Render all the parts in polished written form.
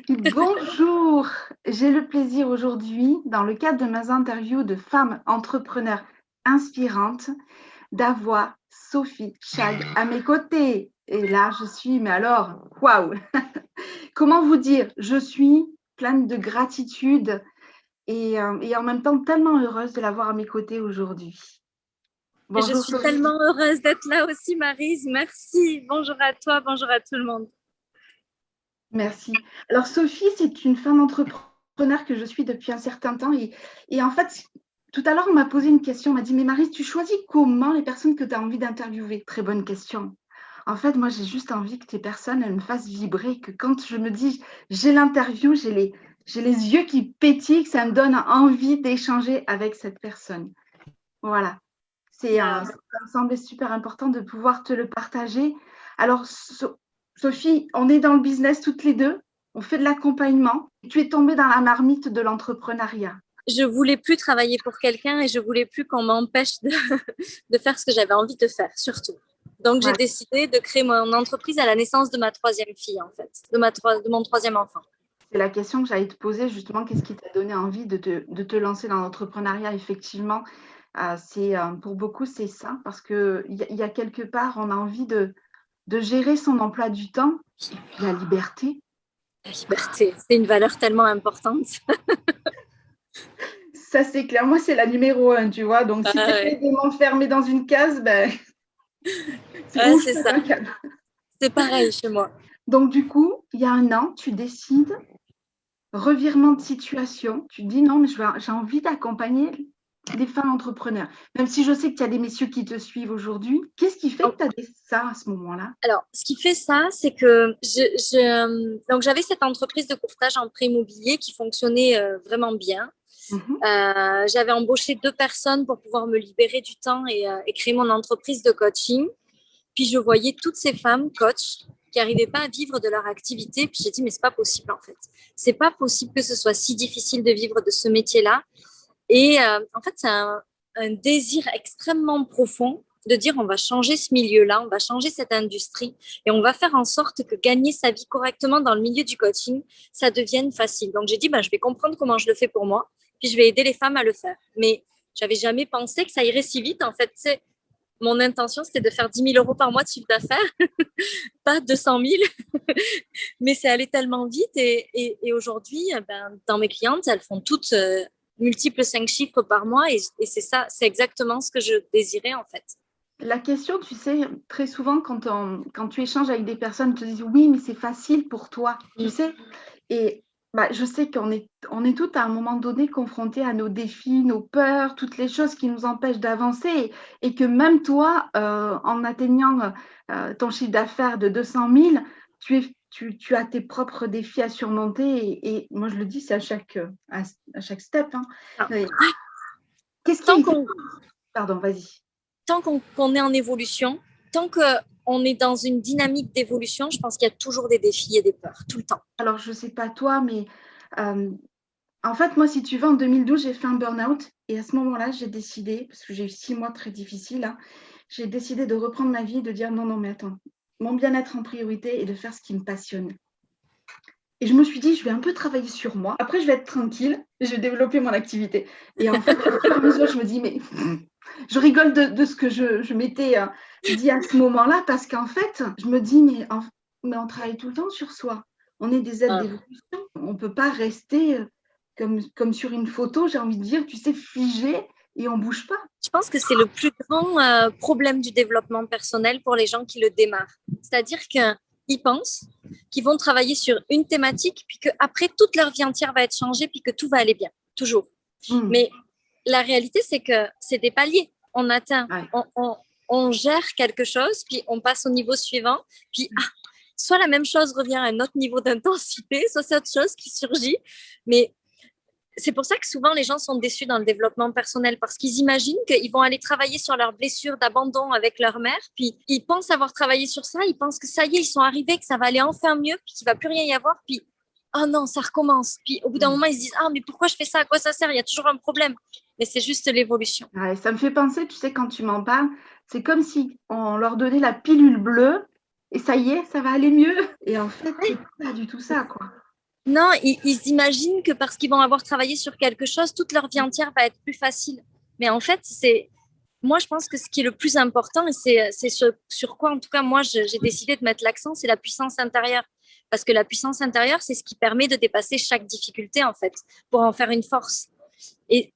Bonjour, j'ai le plaisir aujourd'hui, dans le cadre de mes interviews de femmes entrepreneurs inspirantes, d'avoir Sophie Chag à mes côtés. Et là, je suis, mais alors, waouh! Comment vous dire? Je suis pleine de gratitude et en même temps tellement heureuse de l'avoir à mes côtés aujourd'hui. Et je Bonjour suis Sophie. tellement heureuse d'être là aussi, Maryse. Merci. Bonjour à toi, bonjour à tout le monde. Merci. Alors Sophie, c'est une femme entrepreneur que je suis depuis un certain temps et en fait, tout à l'heure, on m'a posé une question, on m'a dit, mais Maryse, tu choisis comment les personnes que tu as envie d'interviewer? Très bonne question. En fait, moi, j'ai juste envie que tes personnes, elles me fassent vibrer, que quand je me dis, j'ai l'interview, j'ai les yeux qui pétillent, que ça me donne envie d'échanger avec cette personne. Voilà. Yeah. Ça me semblait super important de pouvoir te le partager. Alors, Sophie, on est dans le business toutes les deux, on fait de l'accompagnement. Tu es tombée dans la marmite de l'entrepreneuriat. Je voulais plus travailler pour quelqu'un et je voulais plus qu'on m'empêche de faire ce que j'avais envie de faire, surtout. Donc, j'ai Voilà. décidé de créer mon entreprise à la naissance de ma troisième fille, en fait, de mon troisième enfant. C'est la question que j'allais te poser, justement, qu'est-ce qui t'a donné envie de te lancer dans l'entrepreneuriat? Effectivement, pour beaucoup, c'est ça, parce qu'il y a quelque part, on a envie de gérer son emploi du temps et puis la liberté. La liberté, c'est une valeur tellement importante. Ça, c'est clair. Moi, c'est la numéro un, tu vois. Donc, si tu essaies Ouais. de m'enfermer dans une case, ben, c'est où je C'est pète ça. un câble. C'est pareil chez moi. Donc, du coup, il y a un an, tu décides, revirement de situation, tu te dis non, mais j'ai envie d'accompagner des femmes entrepreneurs. Même si je sais qu'il y a des messieurs qui te suivent aujourd'hui, qu'est-ce qui fait que tu as fait ça à ce moment-là? Alors, ce qui fait ça, c'est que donc j'avais cette entreprise de courtage en prêt immobilier qui fonctionnait vraiment bien. Mhm. J'avais embauché 2 personnes pour pouvoir me libérer du temps et créer mon entreprise de coaching. Puis je voyais toutes ces femmes coachs qui n'arrivaient pas à vivre de leur activité. Puis j'ai dit, mais c'est pas possible en fait. C'est pas possible que ce soit si difficile de vivre de ce métier-là. Et en fait, c'est un désir extrêmement profond de dire on va changer ce milieu-là, on va changer cette industrie et on va faire en sorte que gagner sa vie correctement dans le milieu du coaching, ça devienne facile. Donc j'ai dit, ben, je vais comprendre comment je le fais pour moi, puis je vais aider les femmes à le faire. Mais j'avais jamais pensé que ça irait si vite. En fait, c'est mon intention, c'était de faire 10 000 € par mois de chiffre d'affaires, pas 200 000. Mais c'est allé tellement vite et aujourd'hui, ben, dans mes clientes, elles font toutes multiples 5 chiffres par mois et c'est ça, c'est exactement ce que je désirais en fait. La question, tu sais, très souvent, quand tu échanges avec des personnes, ils te disent oui, mais c'est facile pour toi, tu Mm. sais. Et bah, je sais on est toutes à un moment donné confrontées à nos défis, nos peurs, toutes les choses qui nous empêchent d'avancer. Et que même toi, en atteignant ton chiffre d'affaires de 200 000, tu as tes propres défis à surmonter. Et moi, je le dis, c'est à chaque step, hein. Alors, Mais qu'est-ce tant qui... qu'on Pardon, vas-y. tant qu'on est en évolution, tant qu'on est dans une dynamique d'évolution, je pense qu'il y a toujours des défis et des peurs, tout le temps. Alors, je ne sais pas toi, mais euh, en fait, moi, si tu veux, en 2012, j'ai fait un burn-out. Et à ce moment-là, j'ai décidé, parce que j'ai eu 6 mois très difficiles, hein, j'ai décidé de reprendre ma vie et de dire non, non, mais attends, mon bien-être en priorité et de faire ce qui me passionne. Et je me suis dit, je vais un peu travailler sur moi. Après, je vais être tranquille et je vais développer mon activité. Et en fait, au fur et à mesure, je me dis, mais je rigole de ce que je m'étais dit à ce moment-là, parce qu'en fait, je me dis, mais on travaille tout le temps sur soi. On est des êtres d'évolution. On ne peut pas rester comme sur une photo, j'ai envie de dire, tu sais, figé et on ne bouge pas. Je pense que c'est le plus grand problème du développement personnel pour les gens qui le démarrent. C'est-à-dire qu'ils pensent qu'ils vont travailler sur une thématique, puis qu'après, toute leur vie entière va être changée, puis que tout va aller bien, toujours. Mmh. Mais la réalité, c'est que c'est des paliers. On atteint, Ouais. on gère quelque chose, puis on passe au niveau suivant, puis soit la même chose revient à un autre niveau d'intensité, soit c'est autre chose qui surgit. Mais c'est pour ça que souvent les gens sont déçus dans le développement personnel parce qu'ils imaginent qu'ils vont aller travailler sur leurs blessures d'abandon avec leur mère, puis ils pensent avoir travaillé sur ça, ils pensent que ça y est, ils sont arrivés, que ça va aller enfin mieux, puis qu'il ne va plus rien y avoir, puis oh non, ça recommence. Puis au bout d'un Mmh. moment, ils se disent ah mais pourquoi je fais ça, à quoi ça sert, il y a toujours un problème. Mais c'est juste l'évolution. Ouais, ça me fait penser, tu sais, quand tu m'en parles, c'est comme si on leur donnait la pilule bleue et ça y est, ça va aller mieux. Et en fait, c'est pas du tout ça, quoi. Non, ils imaginent que parce qu'ils vont avoir travaillé sur quelque chose, toute leur vie entière va être plus facile. Mais en fait, moi, je pense que ce qui est le plus important, et c'est sur quoi, en tout cas, moi, j'ai décidé de mettre l'accent, c'est la puissance intérieure. Parce que la puissance intérieure, c'est ce qui permet de dépasser chaque difficulté, en fait, pour en faire une force. Et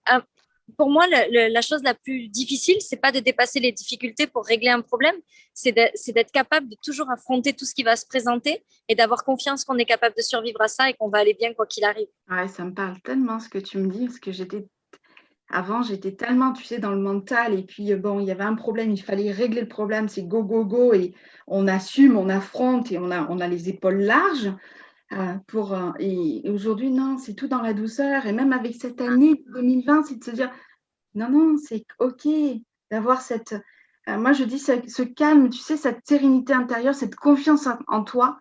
pour moi, la chose la plus difficile, c'est pas de dépasser les difficultés pour régler un problème, c'est d'être capable de toujours affronter tout ce qui va se présenter et d'avoir confiance qu'on est capable de survivre à ça et qu'on va aller bien quoi qu'il arrive. Ouais, ça me parle tellement ce que tu me dis, parce que avant, j'étais tellement, tu sais, dans le mental, et puis bon, il y avait un problème, il fallait régler le problème, c'est go, go, go, et on assume, on affronte, et on a les épaules larges. Et aujourd'hui, non, c'est tout dans la douceur. Et même avec cette année 2020, c'est de se dire, non, non, c'est OK d'avoir moi je dis ce calme, tu sais, cette sérénité intérieure, cette confiance en toi,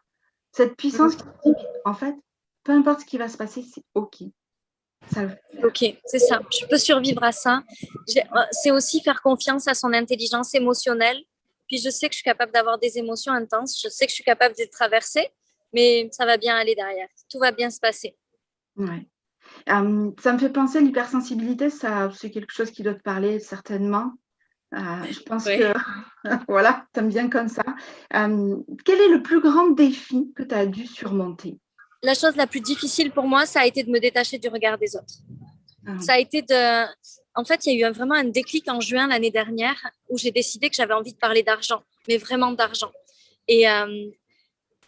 cette puissance qui dit, mais en fait, peu importe ce qui va se passer, c'est OK. Ça va le faire. Ok, c'est ça. Je peux survivre à ça. C'est aussi faire confiance à son intelligence émotionnelle. Puis je sais que je suis capable d'avoir des émotions intenses. Je sais que je suis capable de les traverser, mais ça va bien aller derrière. Tout va bien se passer. Ouais. Ça me fait penser, l'hypersensibilité, ça, c'est quelque chose qui doit te parler certainement. Je pense Ouais. que voilà, tu aimes bien comme ça. Quel est le plus grand défi que tu as dû surmonter? La chose la plus difficile pour moi, ça a été de me détacher du regard des autres. Ah, Ça a été de. En fait, il y a eu vraiment un déclic en juin l'année dernière où j'ai décidé que j'avais envie de parler d'argent, mais vraiment d'argent. Et, euh,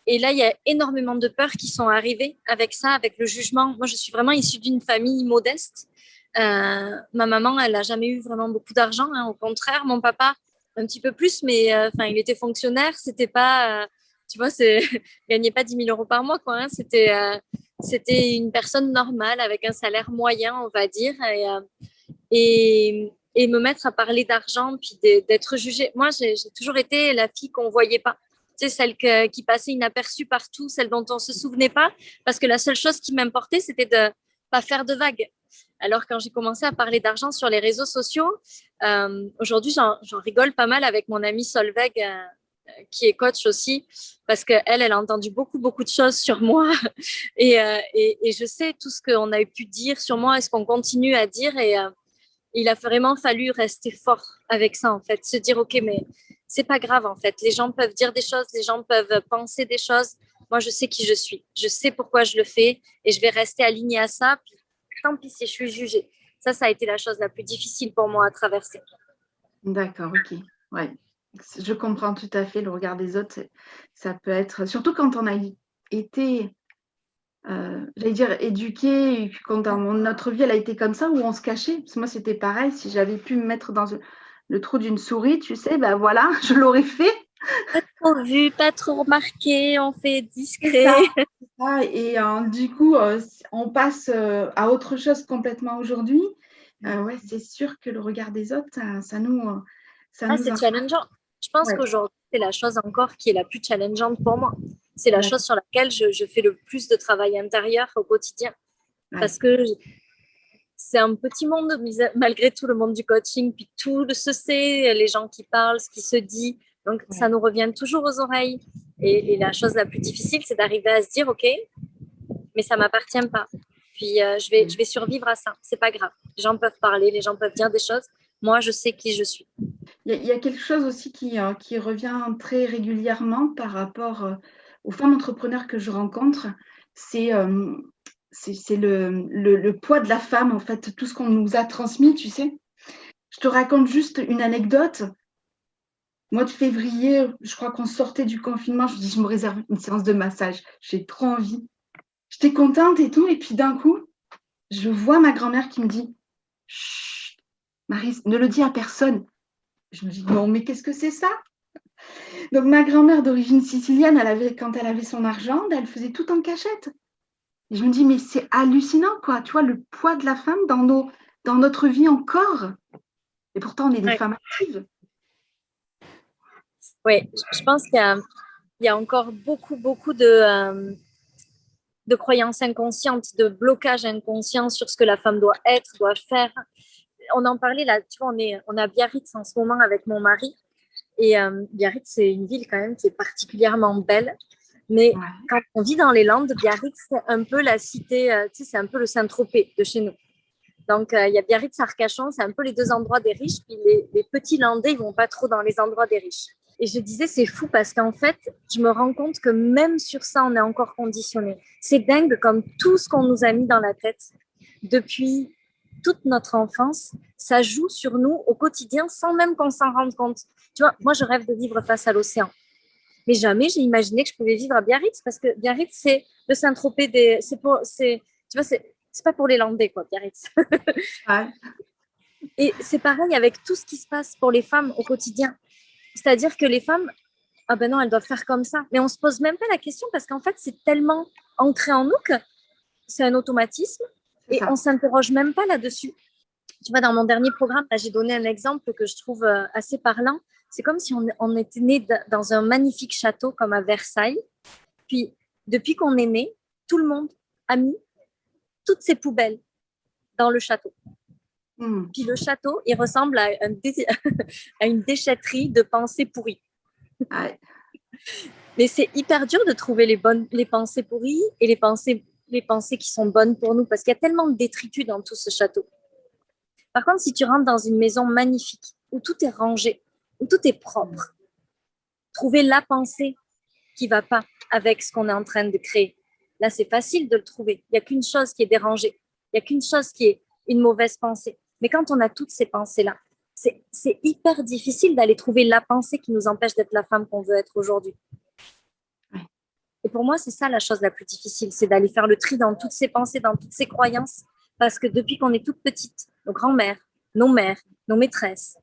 Et là, il y a énormément de peurs qui sont arrivées avec ça, avec le jugement. Moi, je suis vraiment issue d'une famille modeste. Ma maman, elle n'a jamais eu vraiment beaucoup d'argent, hein. Au contraire, mon papa, un petit peu plus, mais enfin, il était fonctionnaire. C'était pas, tu vois, il gagnait pas 10 000 € par mois, quoi, hein. C'était une personne normale avec un salaire moyen, on va dire. Et me mettre à parler d'argent, puis d'être jugée. Moi, j'ai toujours été la fille qu'on voyait pas. Tu sais, celle qui passait inaperçue partout, celle dont on se souvenait pas, parce que la seule chose qui m'importait, c'était de pas faire de vagues. Alors, quand j'ai commencé à parler d'argent sur les réseaux sociaux, aujourd'hui, j'en rigole pas mal avec mon amie Solveig, qui est coach aussi, parce qu'elle, elle a entendu beaucoup, beaucoup de choses sur moi. Et je sais tout ce qu'on a pu dire sur moi et ce qu'on continue à dire. Il a vraiment fallu rester fort avec ça, en fait. Se dire, OK, mais c'est pas grave, en fait. Les gens peuvent dire des choses, les gens peuvent penser des choses. Moi, je sais qui je suis. Je sais pourquoi je le fais et je vais rester alignée à ça. Puis, tant pis si je suis jugée. Ça a été la chose la plus difficile pour moi à traverser. d'accord, OK. Ouais. Je comprends tout à fait le regard des autres. Ça peut être, surtout quand on a été, j'allais dire éduqué, et quand dans notre vie, elle a été comme ça, où on se cachait. Parce que moi, c'était pareil. Si j'avais pu me mettre dans le trou d'une souris, tu sais, ben voilà, je l'aurais fait. Pas trop vu, pas trop remarqué, on fait C'est ça. discret. Et du coup, on passe à autre chose complètement aujourd'hui. Ouais, c'est sûr que le regard des autres, ça Ah, nous c'est en... challengeant. Je pense Ouais, qu'aujourd'hui, c'est la chose encore qui est la plus challengeante pour moi. C'est la d'accord, chose sur laquelle je fais le plus de travail intérieur au quotidien. ouais, Parce que c'est un petit monde, malgré tout, le monde du coaching, puis tout se sait, les gens qui parlent, ce qui se dit. Donc, ça ouais. nous revient toujours aux oreilles. Et la chose la plus difficile, c'est d'arriver à se dire, OK, mais ça m'appartient pas. Puis, je vais survivre à ça. C'est pas grave. Les gens peuvent parler, les gens peuvent dire des choses. Moi, je sais qui je suis. Il y a quelque chose aussi qui revient très régulièrement par rapport aux femmes entrepreneurs que je rencontre, c'est c'est le poids de la femme, en fait, tout ce qu'on nous a transmis, tu sais. Je te raconte juste une anecdote. Mois de février, je crois qu'on sortait du confinement, je dis, je me réserve une séance de massage, j'ai trop envie. J'étais contente et tout, et puis d'un coup, je vois ma grand-mère qui me dit, chut, Maryse, ne le dis à personne. Je me dis, non, mais qu'est-ce que c'est ça? Donc ma grand-mère d'origine sicilienne, quand elle avait son argent, ben, elle faisait tout en cachette. Et je me dis, mais c'est hallucinant, quoi. Tu vois, le poids de la femme dans notre vie encore. Et pourtant, on est des Ouais. femmes actives. Oui, je pense il y a encore beaucoup, beaucoup de croyances inconscientes, de blocages inconscients sur ce que la femme doit être, doit faire. On en parlait là, tu vois, on est à Biarritz en ce moment avec mon mari. Et Biarritz, c'est une ville quand même qui est particulièrement belle. Mais Ouais. quand on vit dans les Landes, Biarritz, c'est un peu la cité, c'est un peu le Saint-Tropez de chez nous. Donc, il y a Biarritz-Arcachon, c'est un peu les deux endroits des riches. Puis les petits Landais, ils vont pas trop dans les endroits des riches. Et je disais, c'est fou parce qu'en fait, je me rends compte que même sur ça, on est encore conditionné. C'est dingue comme tout ce qu'on nous a mis dans la tête depuis toute notre enfance, ça joue sur nous au quotidien sans même qu'on s'en rende compte. Tu vois, moi, je rêve de vivre face à l'océan. Mais jamais j'ai imaginé que je pouvais vivre à Biarritz parce que Biarritz, c'est le Saint-Tropez des. Tu vois, c'est pas pour les Landais, quoi, Biarritz. Ouais. Et c'est pareil avec tout ce qui se passe pour les femmes au quotidien. C'est-à-dire que les femmes, ah ben non, elles doivent faire comme ça. Mais on se pose même pas la question parce qu'en fait, c'est tellement ancré en nous que c'est un automatisme C'est et on ça. s'interroge même pas là-dessus. Tu vois, dans mon dernier programme, là, j'ai donné un exemple que je trouve assez parlant. C'est comme si on était né dans un magnifique château comme à Versailles. Puis, depuis qu'on est né, tout le monde a mis toutes ses poubelles dans le château. Mm. Puis le château, il ressemble à, à une déchetterie de pensées pourries. Ouais. Mais c'est hyper dur de trouver les pensées pourries et les pensées qui sont bonnes pour nous parce qu'il y a tellement de détritus dans tout ce château. Par contre, si tu rentres dans une maison magnifique où tout est rangé, où tout est propre, trouver la pensée qui va pas avec ce qu'on est en train de créer. Là, c'est facile de le trouver. Il n'y a qu'une chose qui est dérangée. Il n'y a qu'une chose qui est une mauvaise pensée. Mais quand on a toutes ces pensées-là, c'est hyper difficile d'aller trouver la pensée qui nous empêche d'être la femme qu'on veut être aujourd'hui. Ouais. Et pour moi, c'est ça la chose la plus difficile, c'est d'aller faire le tri dans toutes ces pensées, dans toutes ces croyances. Parce que depuis qu'on est toute petite, nos grands-mères, nos mères, nos maîtresses,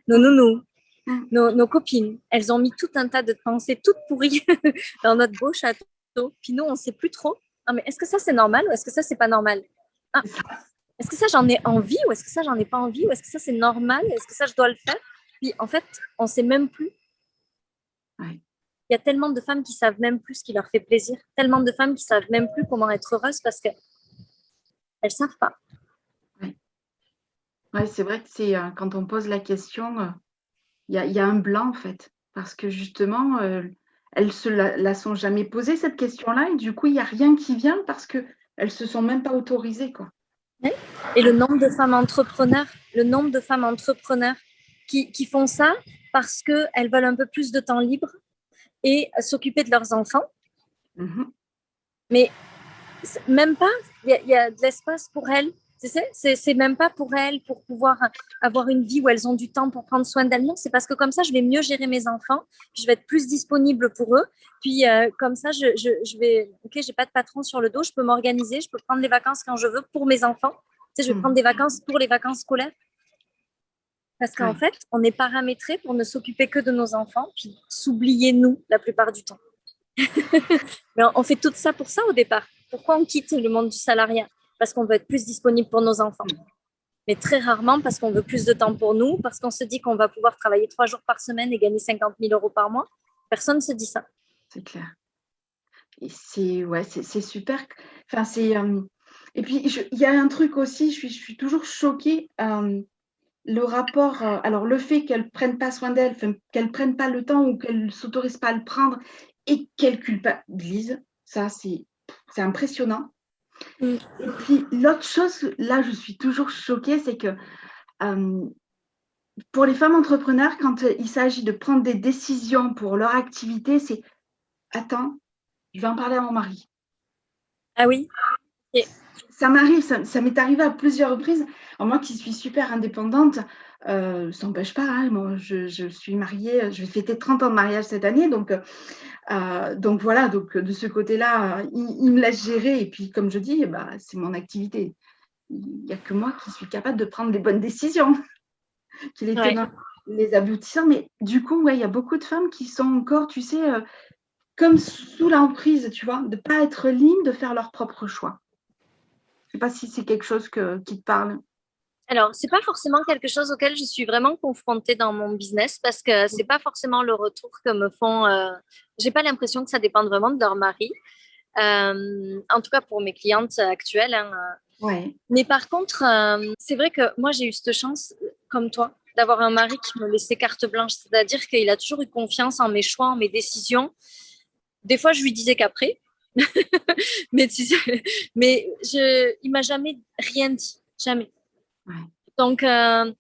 nos nounous, Mm. nos copines, elles ont mis tout un tas de pensées toutes pourries dans notre beau château. Puis nous, on ne sait plus trop. Ah, mais est-ce que ça, c'est normal ou est-ce que ça, c'est pas normal? Ah, C'est ça. est-ce que ça, j'en ai envie ou est-ce que ça, j'en ai pas envie ou est-ce que ça, c'est normal? Est-ce que ça, je dois le faire? Puis en fait, on ne sait même plus. Ouais. Il y a tellement de femmes qui savent même plus ce qui leur fait plaisir. Tellement de femmes qui savent même plus comment être heureuses parce qu'elles ne savent pas. Ouais. Ouais, c'est vrai que c'est quand on pose la question, il y a un blanc en fait. Parce que justement, elles se la sont jamais posée cette question-là et du coup, il n'y a rien qui vient parce qu'elles se sont même pas autorisées, quoi. Et le nombre de femmes entrepreneurs qui font ça parce qu'elles veulent un peu plus de temps libre et s'occuper de leurs enfants. Mhm. Mais même pas, il y a de l'espace pour elles. C'est même pas pour elles, pour pouvoir avoir une vie où elles ont du temps pour prendre soin d'elles. Non, c'est parce que comme ça, je vais mieux gérer mes enfants, puis je vais être plus disponible pour eux. Puis comme ça, je vais, ok, j'ai pas de patron sur le dos, je peux m'organiser, je peux prendre les vacances quand je veux pour mes enfants. Tu sais, je vais prendre Mhm. des vacances pour les vacances scolaires. Parce qu'en Ouais. fait, on est paramétré pour ne s'occuper que de nos enfants, puis s'oublier nous la plupart du temps. Mais on fait tout ça pour ça au départ. Pourquoi on quitte le monde du salariat? Parce qu'on veut être plus disponible pour nos enfants. Mais très rarement parce qu'on veut plus de temps pour nous, parce qu'on se dit qu'on va pouvoir travailler 3 jours par semaine et gagner 50 000 euros par mois. Personne ne se dit ça. C'est clair. Et c'est ouais, c'est super. Enfin, et puis, il y a un truc aussi, je suis toujours choquée. Le rapport, alors le fait qu'elles ne prennent pas soin d'elles, enfin, qu'elles ne prennent pas le temps ou qu'elles ne s'autorisent pas à le prendre et qu'elles culpabilisent, ça, c'est impressionnant. Mm. Et puis, l'autre chose, là, je suis toujours choquée, c'est que pour les femmes entrepreneurs, quand il s'agit de prendre des décisions pour leur activité, c'est attends, je vais en parler à mon mari. Ah oui. Et Ça m'arrive, ça m'est arrivé à plusieurs reprises. Alors moi qui suis super indépendante, ça n'empêche pas, hein, moi je suis mariée, je vais fêter 30 ans de mariage cette année, donc voilà, donc de ce côté-là, il me laisse gérer. Et puis comme je dis, bah, c'est mon activité. Il n'y a que moi qui suis capable de prendre les bonnes décisions, qui les ouais. tenants, les aboutissants. Mais du coup, ouais, il y a beaucoup de femmes qui sont encore, tu sais, comme sous l'emprise, tu vois, de ne pas être libres de faire leur propre choix. Je ne sais pas si c'est quelque chose qui te parle. Alors, c'est pas forcément quelque chose auquel je suis vraiment confrontée dans mon business parce que c'est pas forcément le retour que me font. J'ai pas l'impression que ça dépend vraiment de leur mari. En tout cas pour mes clientes actuelles, hein. Ouais. Mais par contre, c'est vrai que moi j'ai eu cette chance, comme toi, d'avoir un mari qui me laissait carte blanche. C'est-à-dire qu'il a toujours eu confiance en mes choix, en mes décisions. Des fois, je lui disais qu'après. mais il m'a jamais rien dit. Jamais. Ouais. Donc, je,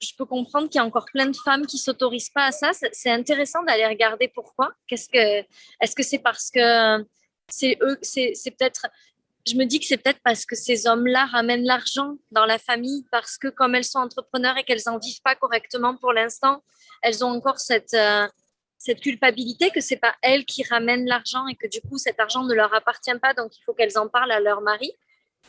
je peux comprendre qu'il y a encore plein de femmes qui s'autorisent pas à ça. C'est intéressant d'aller regarder pourquoi. Est-ce que c'est parce que c'est eux, c'est peut-être, je me dis que c'est peut-être parce que ces hommes-là ramènent l'argent dans la famille, parce que comme elles sont entrepreneurs et qu'elles en vivent pas correctement pour l'instant, elles ont encore cette culpabilité que c'est pas elles qui ramènent l'argent et que du coup cet argent ne leur appartient pas, donc il faut qu'elles en parlent à leur mari.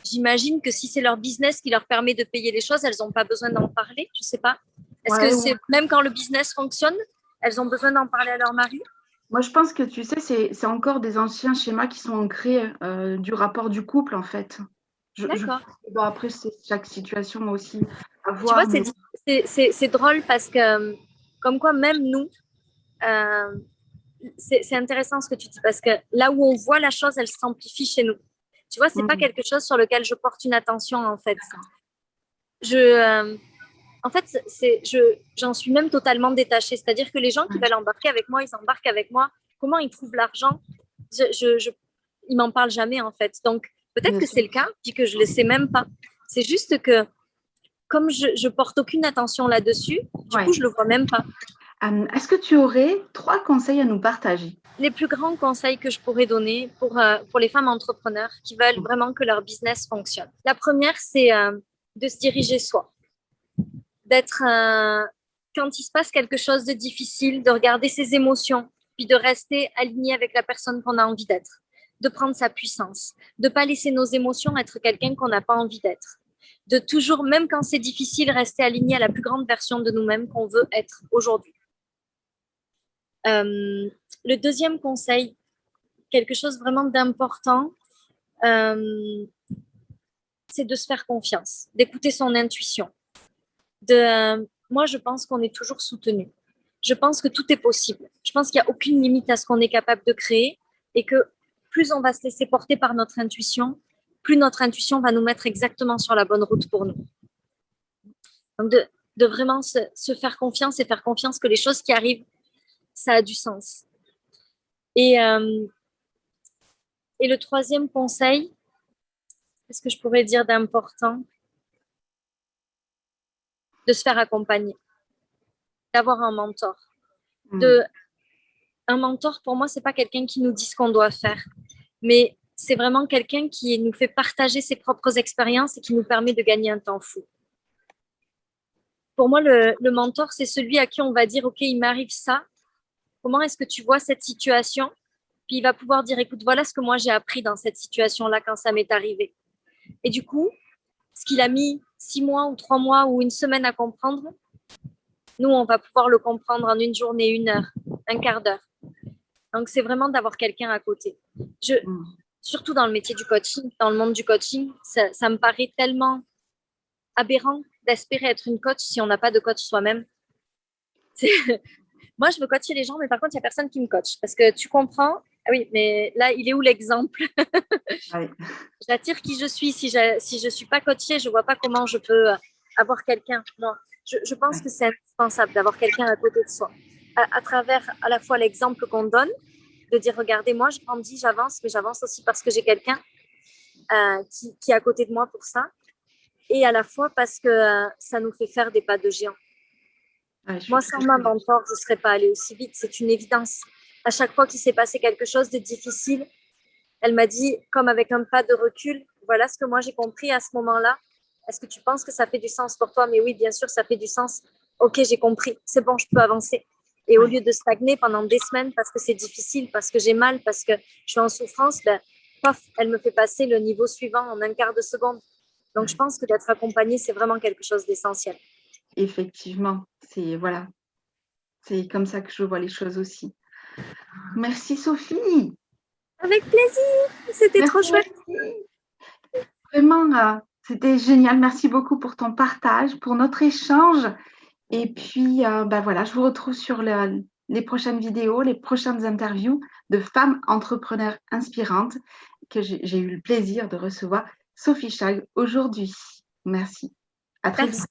J'imagine que si c'est leur business qui leur permet de payer les choses, elles n'ont pas besoin d'en parler. Je sais pas. Est-ce que Ouais, c'est même quand le business fonctionne, elles ont besoin d'en parler à leur mari? moi, je pense que tu sais, c'est encore des anciens schémas qui sont ancrés du rapport du couple, en fait. D'accord. Bon, après, c'est chaque situation aussi à Tu vois, voir, mais c'est drôle parce que, comme quoi, même nous, euh, c'est intéressant ce que tu dis parce que là où on voit la chose, elle s'amplifie chez nous. Tu vois, c'est pas quelque chose sur lequel je porte une attention en fait. Je, en fait, j'en suis même totalement détachée. C'est-à-dire que les gens qui veulent embarquer avec moi, ils embarquent avec moi. Comment ils trouvent l'argent? Ils m'en parlent jamais en fait. Donc peut-être bien que sûr. c'est le cas, puis que je le sais même pas. C'est juste que comme je porte aucune attention là-dessus, du coup, Ouais. je le vois même pas. Est-ce que tu aurais 3 conseils à nous partager? Les plus grands conseils que je pourrais donner pour les femmes entrepreneurs qui veulent vraiment que leur business fonctionne. La première, c'est de se diriger soi, d'être quand il se passe quelque chose de difficile, de regarder ses émotions, puis de rester aligné avec la personne qu'on a envie d'être, de prendre sa puissance, de pas laisser nos émotions être quelqu'un qu'on n'a pas envie d'être, de toujours, même quand c'est difficile, rester aligné à la plus grande version de nous-mêmes qu'on veut être aujourd'hui. Le deuxième conseil, quelque chose vraiment d'important, c'est de se faire confiance, d'écouter son intuition. Moi, je pense qu'on est toujours soutenu. Je pense que tout est possible. Je pense qu'il n'y a aucune limite à ce qu'on est capable de créer et que plus on va se laisser porter par notre intuition, plus notre intuition va nous mettre exactement sur la bonne route pour nous. Donc, de vraiment se faire confiance et faire confiance que les choses qui arrivent, ça a du sens. Et le troisième conseil, qu'est-ce que je pourrais dire d'important? De se faire accompagner, d'avoir un mentor. Un mentor, pour moi, c'est pas quelqu'un qui nous dit ce qu'on doit faire, mais c'est vraiment quelqu'un qui nous fait partager ses propres expériences et qui nous permet de gagner un temps fou. Pour moi, le mentor, c'est celui à qui on va dire, OK, il m'arrive ça. Comment est-ce que tu vois cette situation? Puis il va pouvoir dire, écoute, voilà ce que moi j'ai appris dans cette situation-là quand ça m'est arrivé. Et du coup, ce qu'il a mis 6 mois ou 3 mois ou une semaine à comprendre, nous, on va pouvoir le comprendre en une journée, 1 heure, un quart d'heure. Donc, c'est vraiment d'avoir quelqu'un à côté. Surtout dans le métier du coaching, dans le monde du coaching, ça me paraît tellement aberrant d'espérer être une coach si on n'a pas de coach soi-même. Moi, je veux coacher les gens, mais par contre, il n'y a personne qui me coach. Parce que tu comprends, ah oui, mais là, il est où l'exemple? Ouais. J'attire qui je suis. Si je ne suis pas coachée, je ne vois pas comment je peux avoir quelqu'un. Moi, je pense que c'est indispensable d'avoir quelqu'un à côté de soi. À travers à la fois l'exemple qu'on donne, de dire, regardez, moi, je grandis, j'avance, mais j'avance aussi parce que j'ai quelqu'un qui est à côté de moi pour ça. Et à la fois parce que ça nous fait faire des pas de géant. Ouais, moi, sans ma mentor, je ne serais pas allée aussi vite. C'est une évidence. À chaque fois qu'il s'est passé quelque chose de difficile, elle m'a dit, comme avec un pas de recul, voilà ce que moi j'ai compris à ce moment-là. Est-ce que tu penses que ça fait du sens pour toi? Mais oui, bien sûr, ça fait du sens. Ok, j'ai compris. C'est bon, je peux avancer. Et au lieu de stagner pendant des semaines parce que c'est difficile, parce que j'ai mal, parce que je suis en souffrance, ben, paf, elle me fait passer le niveau suivant en un quart de seconde. Donc, je pense que d'être accompagnée, c'est vraiment quelque chose d'essentiel. Effectivement, c'est voilà, c'est comme ça que je vois les choses aussi. Merci Sophie. Avec plaisir, c'était trop chouette. Vraiment, c'était génial. Merci beaucoup pour ton partage, pour notre échange. Et puis, voilà, je vous retrouve sur les prochaines vidéos, les prochaines interviews de femmes entrepreneurs inspirantes que j'ai eu le plaisir de recevoir Sophie Chag aujourd'hui. Merci. À très vite.